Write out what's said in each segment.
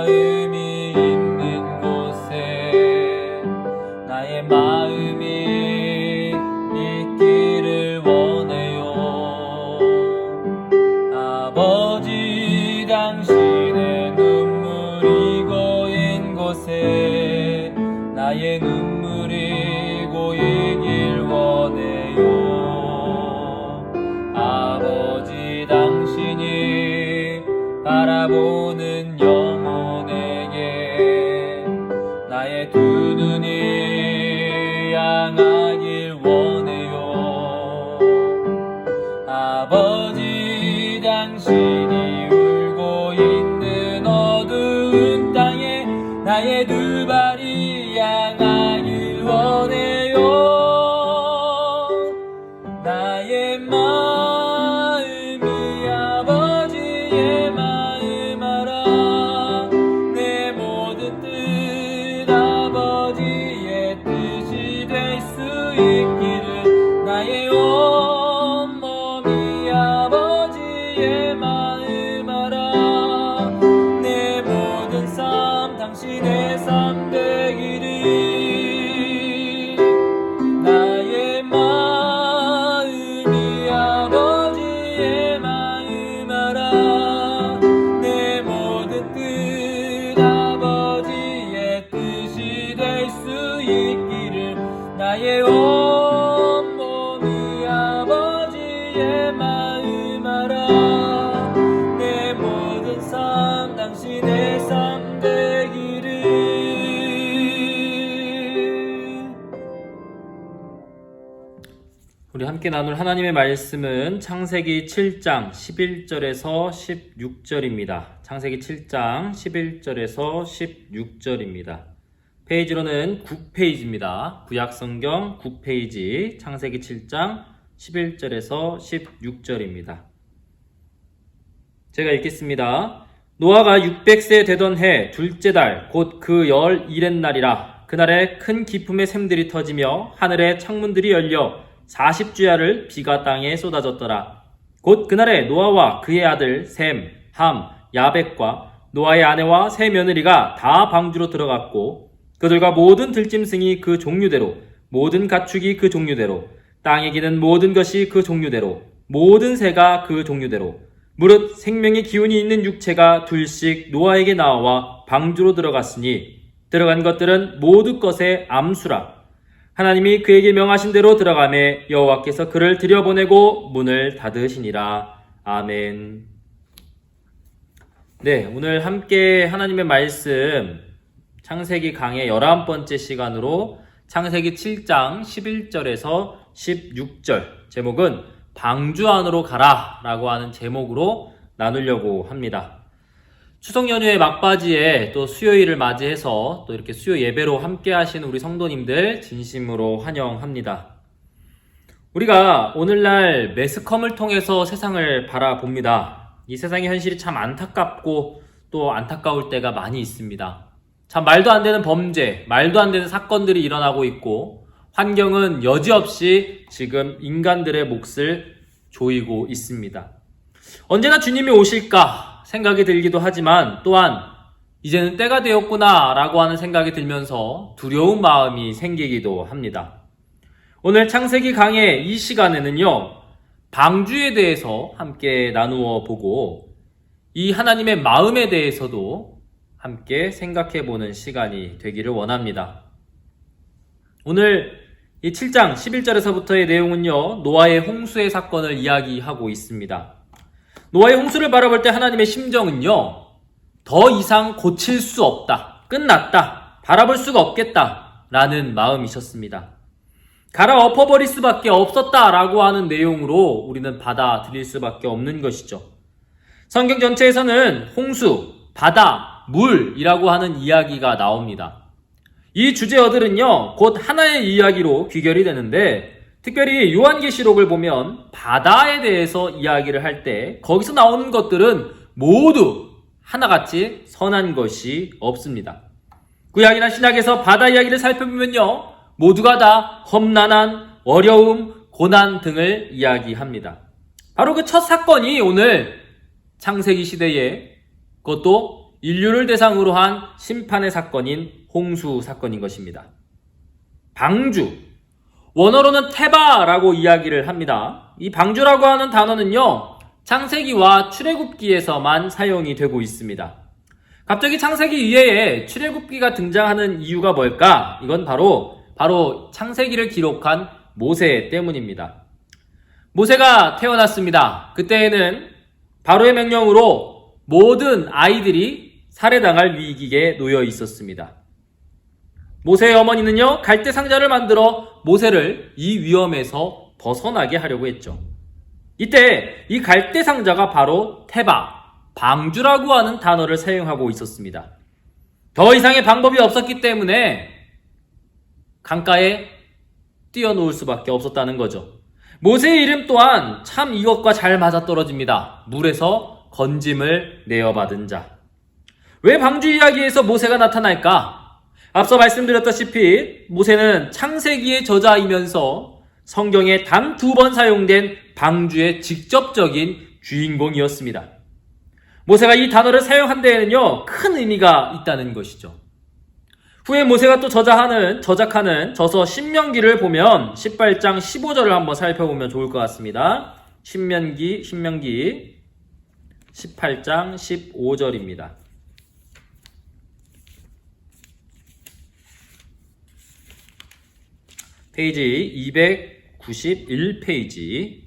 마음이 있는 곳에 나의 마음이 있기를 원해요. 아버지, 당신의 눈물이 고인 곳에 나의 눈물이 고이길 원해요. 아버지, 당신이 바라보는 영혼에게 나의 두 눈이 향하길 원해요. 아버지, 당신이 울고 있는 어두운 땅에 나의 두 발이 향하길 원해요. 나의 마음이 아버지의 마음 알아. 내 모든 뜻 아버지의 뜻이 될 수 있기를. 나의 온몸이 아버지의 마음 알아. 내 모든 삶 당신의 삶 되기를. 나의 마음이 아버지의 마음 알아. 내 모든 뜻 아버지의 뜻이 될 수 있기를. 나의 온몸이 아버지의 마음 알아. 내 모든 삶 당신의 삶 되기를. 우리 함께 나눌 하나님의 말씀은 창세기 7장 11절에서 16절입니다. 창세기 7장 11절에서 16절입니다. 페이지로는 9페이지입니다. 구약성경 9페이지 창세기 7장 11절에서 16절입니다. 제가 읽겠습니다. 노아가 600세 되던 해 둘째 달 곧 그 열 일의 날이라. 그날에 큰 기품의 샘들이 터지며 하늘의 창문들이 열려 40주야를 비가 땅에 쏟아졌더라. 곧 그날에 노아와 그의 아들 셈, 함, 야벳과 노아의 아내와 세 며느리가 다 방주로 들어갔고 그들과 모든 들짐승이 그 종류대로, 모든 가축이 그 종류대로, 땅에 기는 모든 것이 그 종류대로, 모든 새가 그 종류대로, 무릇 생명의 기운이 있는 육체가 둘씩 노아에게 나와 방주로 들어갔으니 들어간 것들은 모두 것의 암수라. 하나님이 그에게 명하신 대로 들어가매 여호와께서 그를 들여보내고 문을 닫으시니라. 아멘. 네, 오늘 함께 하나님의 말씀 창세기 강의 11번째 시간으로 창세기 7장 11절에서 16절, 제목은 방주 안으로 가라 라고 하는 제목으로 나누려고 합니다. 추석 연휴의 막바지에 또 수요일을 맞이해서 또 이렇게 수요 예배로 함께 하신 우리 성도님들 진심으로 환영합니다. 우리가 오늘날 매스컴을 통해서 세상을 바라봅니다. 이 세상의 현실이 참 안타깝고 또 안타까울 때가 많이 있습니다. 참 말도 안 되는 범죄, 말도 안 되는 사건들이 일어나고 있고 환경은 여지없이 지금 인간들의 몫을 조이고 있습니다. 언제나 주님이 오실까 생각이 들기도 하지만 또한 이제는 때가 되었구나 라고 하는 생각이 들면서 두려운 마음이 생기기도 합니다. 오늘 창세기 강의 이 시간에는요, 방주에 대해서 함께 나누어 보고 이 하나님의 마음에 대해서도 함께 생각해 보는 시간이 되기를 원합니다. 오늘 이 7장 11절에서부터의 내용은요, 노아의 홍수의 사건을 이야기하고 있습니다. 노아의 홍수를 바라볼 때 하나님의 심정은요, 더 이상 고칠 수 없다, 끝났다, 바라볼 수가 없겠다 라는 마음이셨습니다. 갈아엎어버릴 수밖에 없었다라고 하는 내용으로 우리는 받아들일 수밖에 없는 것이죠. 성경 전체에서는 홍수, 바다, 물이라고 하는 이야기가 나옵니다. 이 주제어들은요, 곧 하나의 이야기로 귀결이 되는데 특별히 요한계시록을 보면 바다에 대해서 이야기를 할 때 거기서 나오는 것들은 모두 하나같이 선한 것이 없습니다. 구약이나 신약에서 바다 이야기를 살펴보면요, 모두가 다 험난한 어려움, 고난 등을 이야기합니다. 바로 그 첫 사건이 오늘 창세기 시대에 그것도 인류를 대상으로 한 심판의 사건인 홍수 사건인 것입니다. 방주, 원어로는 테바라고 이야기를 합니다. 이 방주라고 하는 단어는요, 창세기와 출애굽기에서만 사용이 되고 있습니다. 갑자기 창세기 이외에 출애굽기가 등장하는 이유가 뭘까? 이건 바로 창세기를 기록한 모세 때문입니다. 모세가 태어났습니다. 그때에는 바로의 명령으로 모든 아이들이 살해당할 위기에 놓여 있었습니다. 모세의 어머니는요, 갈대 상자를 만들어 모세를 이 위험에서 벗어나게 하려고 했죠. 이때 이 갈대 상자가 바로 테바, 방주라고 하는 단어를 사용하고 있었습니다. 더 이상의 방법이 없었기 때문에 강가에 뛰어놓을 수밖에 없었다는 거죠. 모세의 이름 또한 참 이것과 잘 맞아떨어집니다. 물에서 건짐을 내어받은 자. 왜 방주 이야기에서 모세가 나타날까? 앞서 말씀드렸다시피 모세는 창세기의 저자이면서 성경에 단 2번 사용된 방주의 직접적인 주인공이었습니다. 모세가 이 단어를 사용한 데에는요, 큰 의미가 있다는 것이죠. 후에 모세가 또 저작하는 저서 신명기를 보면 18장 15절을 한번 살펴보면 좋을 것 같습니다. 신명기 18장 15절입니다. 페이지 291페이지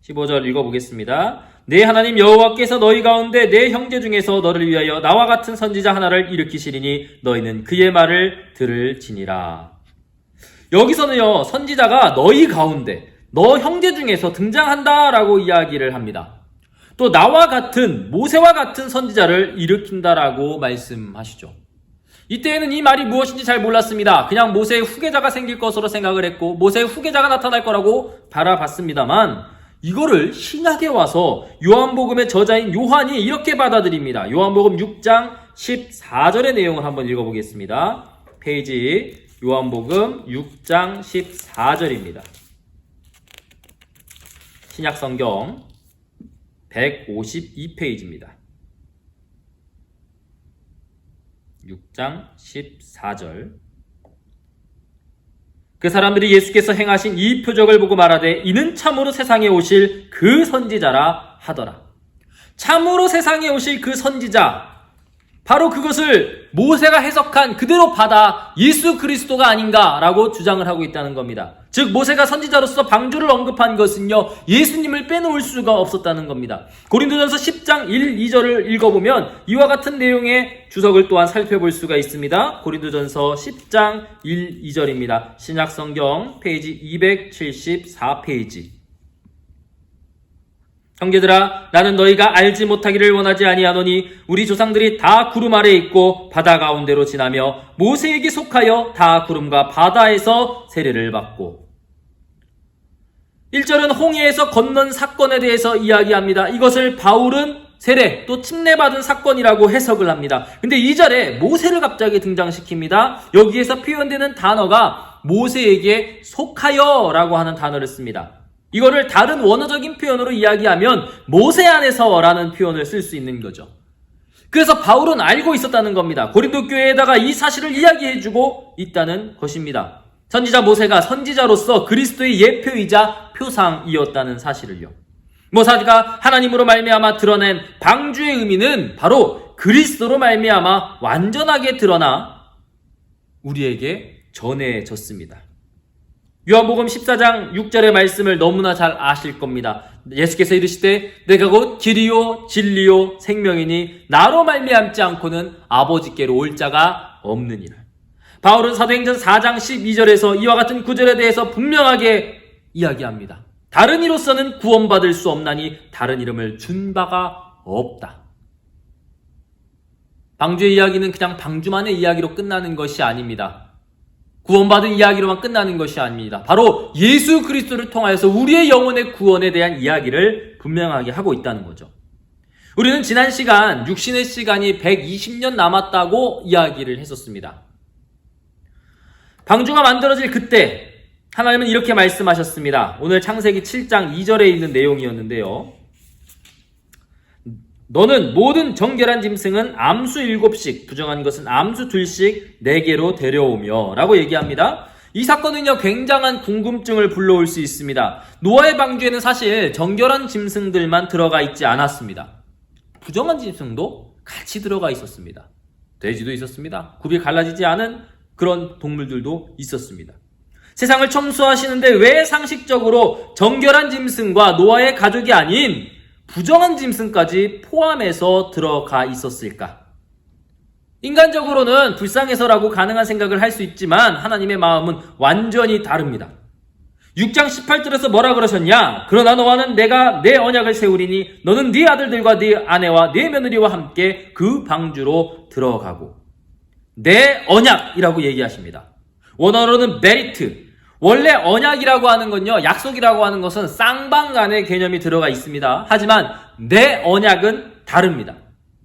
15절 읽어보겠습니다. 내 하나님 여호와께서 너희 가운데 내 형제 중에서 너를 위하여 나와 같은 선지자 하나를 일으키시리니 너희는 그의 말을 들을지니라. 여기서는요, 선지자가 너희 가운데 너 형제 중에서 등장한다라고 이야기를 합니다. 또 나와 같은 모세와 같은 선지자를 일으킨다라고 말씀하시죠. 이때에는 이 말이 무엇인지 잘 몰랐습니다. 그냥 모세의 후계자가 생길 것으로 생각을 했고 모세의 후계자가 나타날 거라고 바라봤습니다만 이거를 신약에 와서 요한복음의 저자인 요한이 이렇게 받아들입니다. 요한복음 6장 14절의 내용을 한번 읽어보겠습니다. 페이지 요한복음 6장 14절입니다. 신약성경 152페이지입니다. 6장 14절. 그 사람들이 예수께서 행하신 이 표적을 보고 말하되 이는 참으로 세상에 오실 그 선지자라 하더라. 참으로 세상에 오실 그 선지자, 바로 그것을 모세가 해석한 그대로 받아 예수 그리스도가 아닌가라고 주장을 하고 있다는 겁니다. 즉 모세가 선지자로서 방주를 언급한 것은요, 예수님을 빼놓을 수가 없었다는 겁니다. 고린도전서 10장 1, 2절을 읽어보면 이와 같은 내용의 주석을 또한 살펴볼 수가 있습니다. 고린도전서 10장 1, 2절입니다. 신약성경 페이지 274페이지. 형제들아, 나는 너희가 알지 못하기를 원하지 아니하노니 우리 조상들이 다 구름 아래에 있고 바다 가운데로 지나며 모세에게 속하여 다 구름과 바다에서 세례를 받고. 1절은 홍해에서 건넌 사건에 대해서 이야기합니다. 이것을 바울은 세례 또 침례받은 사건이라고 해석을 합니다. 근데 2절에 모세를 갑자기 등장시킵니다. 여기에서 표현되는 단어가 모세에게 속하여 라고 하는 단어를 씁니다. 이거를 다른 원어적인 표현으로 이야기하면 모세 안에서라는 표현을 쓸 수 있는 거죠. 그래서 바울은 알고 있었다는 겁니다. 고린도 교회에다가 이 사실을 이야기해주고 있다는 것입니다. 선지자 모세가 선지자로서 그리스도의 예표이자 표상이었다는 사실을요. 모세가 하나님으로 말미암아 드러낸 방주의 의미는 바로 그리스도로 말미암아 완전하게 드러나 우리에게 전해졌습니다. 요한복음 14장 6절의 말씀을 너무나 잘 아실 겁니다. 예수께서 이르시되 내가 곧 길이요 진리요 생명이니 나로 말미암지 않고는 아버지께로 올 자가 없느니라. 바울은 사도행전 4장 12절에서 이와 같은 구절에 대해서 분명하게 이야기합니다. 다른 이로서는 구원받을 수 없나니 다른 이름을 준 바가 없다. 방주의 이야기는 그냥 방주만의 이야기로 끝나는 것이 아닙니다. 구원받은 이야기로만 끝나는 것이 아닙니다. 바로 예수 그리스도를 통하여서 우리의 영혼의 구원에 대한 이야기를 분명하게 하고 있다는 거죠. 우리는 지난 시간 육신의 시간이 120년 남았다고 이야기를 했었습니다. 방주가 만들어질 그때 하나님은 이렇게 말씀하셨습니다. 오늘 창세기 7장 2절에 있는 내용이었는데요. 너는 모든 정결한 짐승은 암수 7씩, 부정한 것은 암수 2씩 내게로 데려오며 라고 얘기합니다. 이 사건은요, 굉장한 궁금증을 불러올 수 있습니다. 노아의 방주에는 사실 정결한 짐승들만 들어가 있지 않았습니다. 부정한 짐승도 같이 들어가 있었습니다. 돼지도 있었습니다. 굽이 갈라지지 않은 그런 동물들도 있었습니다. 세상을 청소하시는데 왜 상식적으로 정결한 짐승과 노아의 가족이 아닌 부정한 짐승까지 포함해서 들어가 있었을까? 인간적으로는 불쌍해서라고 가능한 생각을 할 수 있지만 하나님의 마음은 완전히 다릅니다. 6장 18절에서 뭐라 그러셨냐? 그러나 너와는 내가 내 언약을 세우리니 너는 네 아들들과 네 아내와 네 며느리와 함께 그 방주로 들어가고. 내 언약이라고 얘기하십니다. 원어로는 메리트. 원래 언약이라고 하는 건요, 약속이라고 하는 것은 쌍방간의 개념이 들어가 있습니다. 하지만 내 언약은 다릅니다.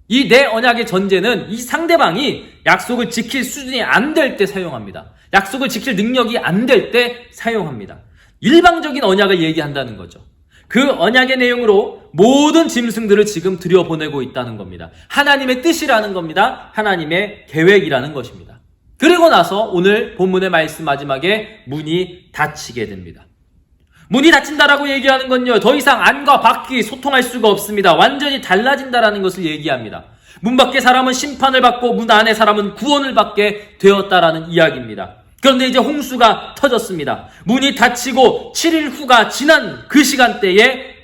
이 내 언약의 전제는 이 상대방이 약속을 지킬 수준이 안 될 때 사용합니다. 약속을 지킬 능력이 안 될 때 사용합니다. 일방적인 언약을 얘기한다는 거죠. 그 언약의 내용으로 모든 짐승들을 지금 들여보내고 있다는 겁니다. 하나님의 뜻이라는 겁니다. 하나님의 계획이라는 것입니다. 그리고 나서 오늘 본문의 말씀 마지막에 문이 닫히게 됩니다. 문이 닫힌다라고 얘기하는 건요, 더 이상 안과 밖이 소통할 수가 없습니다. 완전히 달라진다라는 것을 얘기합니다. 문 밖의 사람은 심판을 받고 문 안의 사람은 구원을 받게 되었다라는 이야기입니다. 그런데 이제 홍수가 터졌습니다. 문이 닫히고 7일 후가 지난 그 시간대에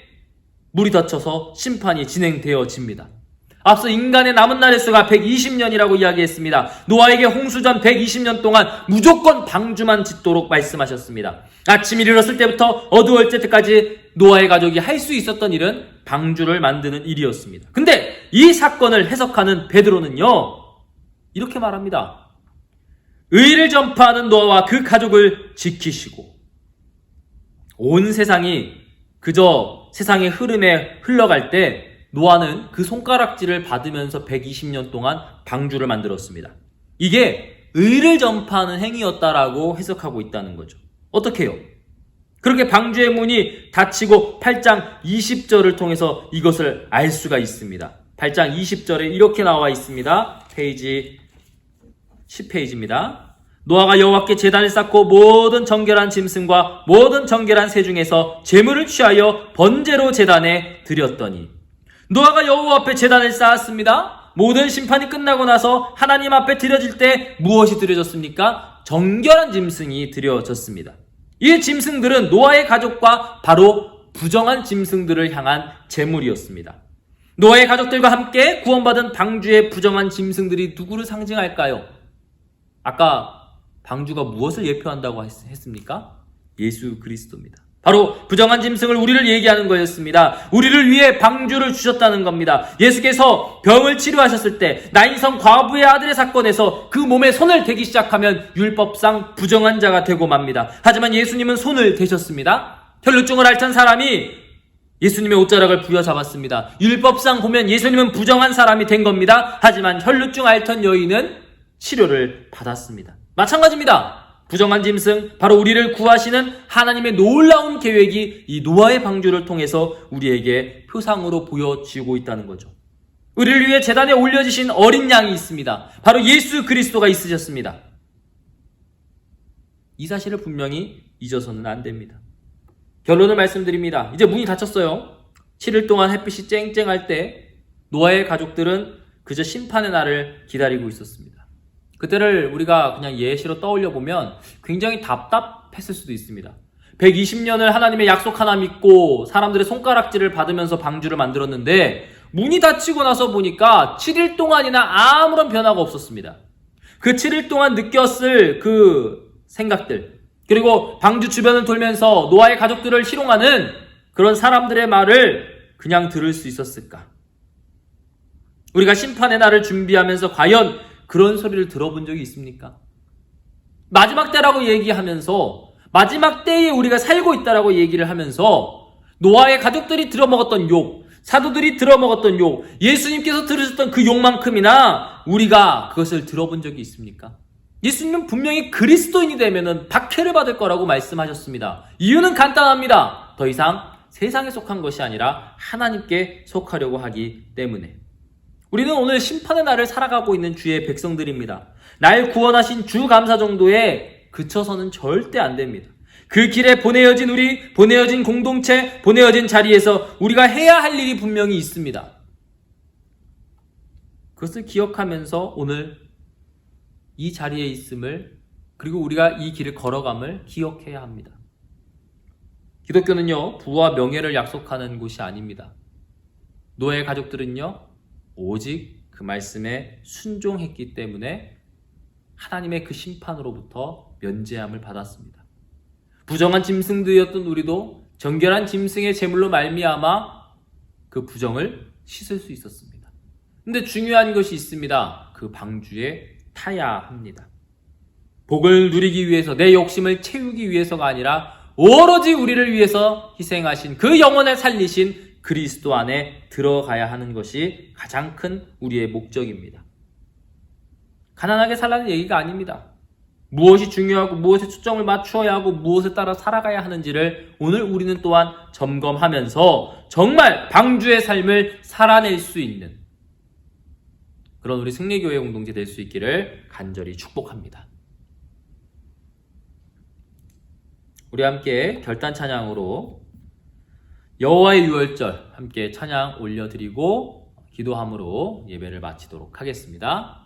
물이 닫혀서 심판이 진행되어집니다. 앞서 인간의 남은 날의 수가 120년이라고 이야기했습니다. 노아에게 홍수 전 120년 동안 무조건 방주만 짓도록 말씀하셨습니다. 아침이 일어났을 때부터 어두워질 때까지 노아의 가족이 할 수 있었던 일은 방주를 만드는 일이었습니다. 근데 이 사건을 해석하는 베드로는요, 이렇게 말합니다. 의를 전파하는 노아와 그 가족을 지키시고, 온 세상이 그저 세상의 흐름에 흘러갈 때 노아는 그 손가락질을 받으면서 120년 동안 방주를 만들었습니다. 이게 의를 전파하는 행위였다라고 해석하고 있다는 거죠. 어떻게 해요? 그렇게 방주의 문이 닫히고 8장 20절을 통해서 이것을 알 수가 있습니다. 8장 20절에 이렇게 나와 있습니다. 페이지 10페이지입니다. 노아가 여호와께 제단을 쌓고 모든 정결한 짐승과 모든 정결한 새 중에서 제물을 취하여 번제로 제단에 드렸더니, 노아가 여호와 앞에 제단을 쌓았습니다. 모든 심판이 끝나고 나서 하나님 앞에 드려질 때 무엇이 드려졌습니까? 정결한 짐승이 드려졌습니다. 이 짐승들은 노아의 가족과 바로 부정한 짐승들을 향한 제물이었습니다. 노아의 가족들과 함께 구원받은 방주의 부정한 짐승들이 누구를 상징할까요? 아까 방주가 무엇을 예표한다고 했습니까? 예수 그리스도입니다. 바로 부정한 짐승을 우리를 얘기하는 거였습니다. 우리를 위해 방주를 주셨다는 겁니다. 예수께서 병을 치료하셨을 때 나인성 과부의 아들의 사건에서 그 몸에 손을 대기 시작하면 율법상 부정한 자가 되고 맙니다. 하지만 예수님은 손을 대셨습니다. 혈루증을 앓던 사람이 예수님의 옷자락을 부여잡았습니다. 율법상 보면 예수님은 부정한 사람이 된 겁니다. 하지만 혈루증 앓던 여인은 치료를 받았습니다. 마찬가지입니다. 부정한 짐승, 바로 우리를 구하시는 하나님의 놀라운 계획이 이 노아의 방주를 통해서 우리에게 표상으로 보여지고 있다는 거죠. 우리를 위해 제단에 올려지신 어린 양이 있습니다. 바로 예수 그리스도가 있으셨습니다. 이 사실을 분명히 잊어서는 안 됩니다. 결론을 말씀드립니다. 이제 문이 닫혔어요. 7일 동안 햇빛이 쨍쨍할 때 노아의 가족들은 그저 심판의 날을 기다리고 있었습니다. 그때를 우리가 그냥 예시로 떠올려 보면 굉장히 답답했을 수도 있습니다. 120년을 하나님의 약속 하나 믿고 사람들의 손가락질을 받으면서 방주를 만들었는데 문이 닫히고 나서 보니까 7일 동안이나 아무런 변화가 없었습니다. 그 7일 동안 느꼈을 그 생각들, 그리고 방주 주변을 돌면서 노아의 가족들을 희롱하는 그런 사람들의 말을 그냥 들을 수 있었을까? 우리가 심판의 날을 준비하면서 과연 그런 소리를 들어본 적이 있습니까? 마지막 때라고 얘기하면서, 마지막 때에 우리가 살고 있다라고 얘기를 하면서 노아의 가족들이 들어먹었던 욕, 사도들이 들어먹었던 욕, 예수님께서 들으셨던 그 욕만큼이나 우리가 그것을 들어본 적이 있습니까? 예수님은 분명히 그리스도인이 되면은 박해를 받을 거라고 말씀하셨습니다. 이유는 간단합니다. 더 이상 세상에 속한 것이 아니라 하나님께 속하려고 하기 때문에 우리는 오늘 심판의 날을 살아가고 있는 주의 백성들입니다. 날 구원하신 주 감사 정도에 그쳐서는 절대 안 됩니다. 그 길에 보내어진 우리, 보내어진 공동체, 보내어진 자리에서 우리가 해야 할 일이 분명히 있습니다. 그것을 기억하면서 오늘 이 자리에 있음을, 그리고 우리가 이 길을 걸어감을 기억해야 합니다. 기독교는요, 부와 명예를 약속하는 곳이 아닙니다. 노아의 가족들은요, 오직 그 말씀에 순종했기 때문에 하나님의 그 심판으로부터 면제함을 받았습니다. 부정한 짐승들이었던 우리도 정결한 짐승의 제물로 말미암아 그 부정을 씻을 수 있었습니다. 근데 중요한 것이 있습니다. 그 방주에 타야 합니다. 복을 누리기 위해서, 내 욕심을 채우기 위해서가 아니라 오로지 우리를 위해서 희생하신 그 영혼을 살리신 그리스도 안에 들어가야 하는 것이 가장 큰 우리의 목적입니다. 가난하게 살라는 얘기가 아닙니다. 무엇이 중요하고 무엇에 초점을 맞추어야 하고 무엇에 따라 살아가야 하는지를 오늘 우리는 또한 점검하면서 정말 방주의 삶을 살아낼 수 있는 그런 우리 승리교회 공동체 될 수 있기를 간절히 축복합니다. 우리 함께 결단 찬양으로 여호와의 유월절 함께 찬양 올려드리고 기도함으로 예배를 마치도록 하겠습니다.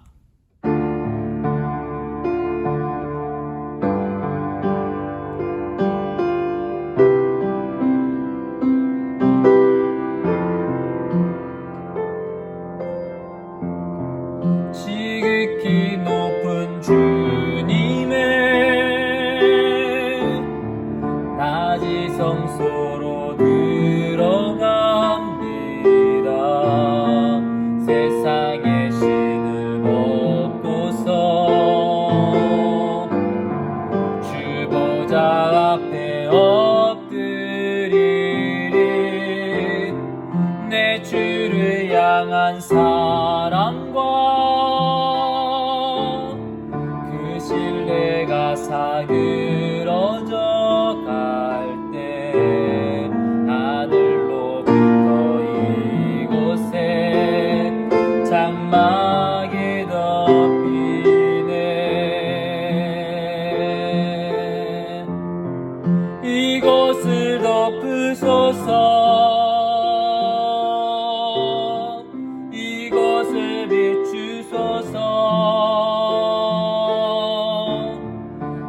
지극히 높은 주님의 낮이 성소로 들어갑니다. 세상의 신을 벗고서 주 보좌 앞에 엎드리리. 내 주를 향한 사랑과 그 신뢰가 사그러져 갈 때 하늘로부터 이곳에 장막이 덮이네. 이곳을 덮으소서. 이곳을 비추소서.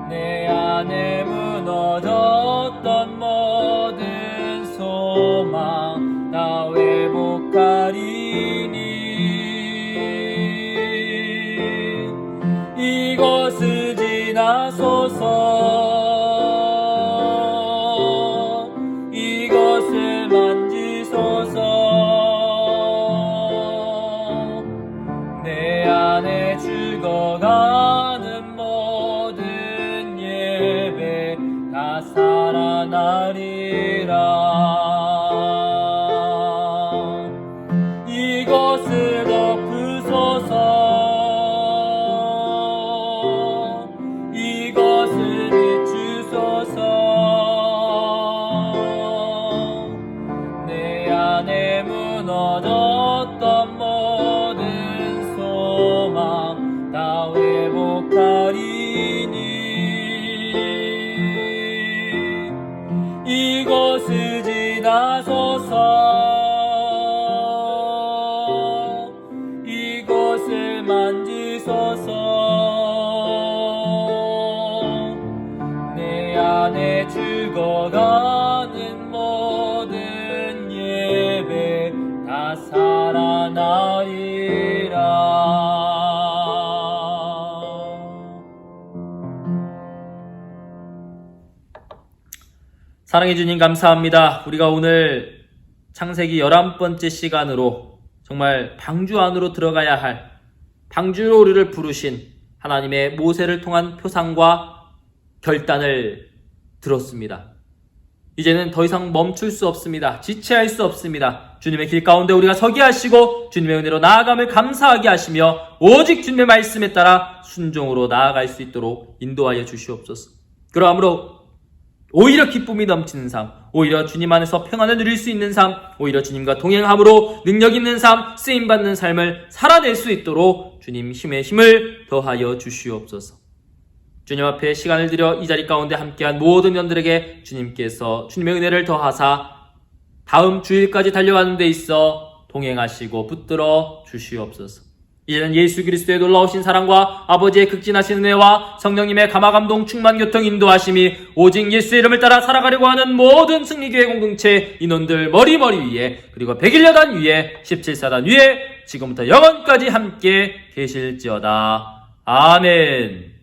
내 안에 무너졌던 모든 소망 다 회복하리니. 이곳을 지나소서. 이것을 만지소서. 내 안에 죽어가는 모든 예배 다 살아나리라. 이것을 덮으소서. 이것을 비추소서. 내 안에 무너졌던 모든 소망 다 회복하리니. 이곳을 지나소서. 이곳을 만지소서. 내 안에 죽어가는 모든 예배 다 살아나리라. 사랑해 주님 감사합니다. 우리가 오늘 창세기 11번째 시간으로 정말 방주 안으로 들어가야 할, 방주로 우리를 부르신 하나님의 모세를 통한 표상과 결단을 들었습니다. 이제는 더 이상 멈출 수 없습니다. 지체할 수 없습니다. 주님의 길 가운데 우리가 서게 하시고 주님의 은혜로 나아감을 감사하게 하시며 오직 주님의 말씀에 따라 순종으로 나아갈 수 있도록 인도하여 주시옵소서. 그러므로 오히려 기쁨이 넘치는 삶, 오히려 주님 안에서 평안을 누릴 수 있는 삶, 오히려 주님과 동행함으로 능력 있는 삶, 쓰임받는 삶을 살아낼 수 있도록 주님 힘의 힘을 더하여 주시옵소서. 주님 앞에 시간을 들여 이 자리 가운데 함께한 모든 연들에게 주님께서 주님의 은혜를 더하사 다음 주일까지 달려가는 데 있어 동행하시고 붙들어 주시옵소서. 이제는 예수 그리스도의 놀라우신 사랑과 아버지의 극진하신 은혜와 성령님의 감화감동 충만 교통 인도하심이 오직 예수의 이름을 따라 살아가려고 하는 모든 승리교회 공동체 인원들 머리 위에 그리고 101여단 위에 17사단 위에 지금부터 영원까지 함께 계실지어다. 아멘.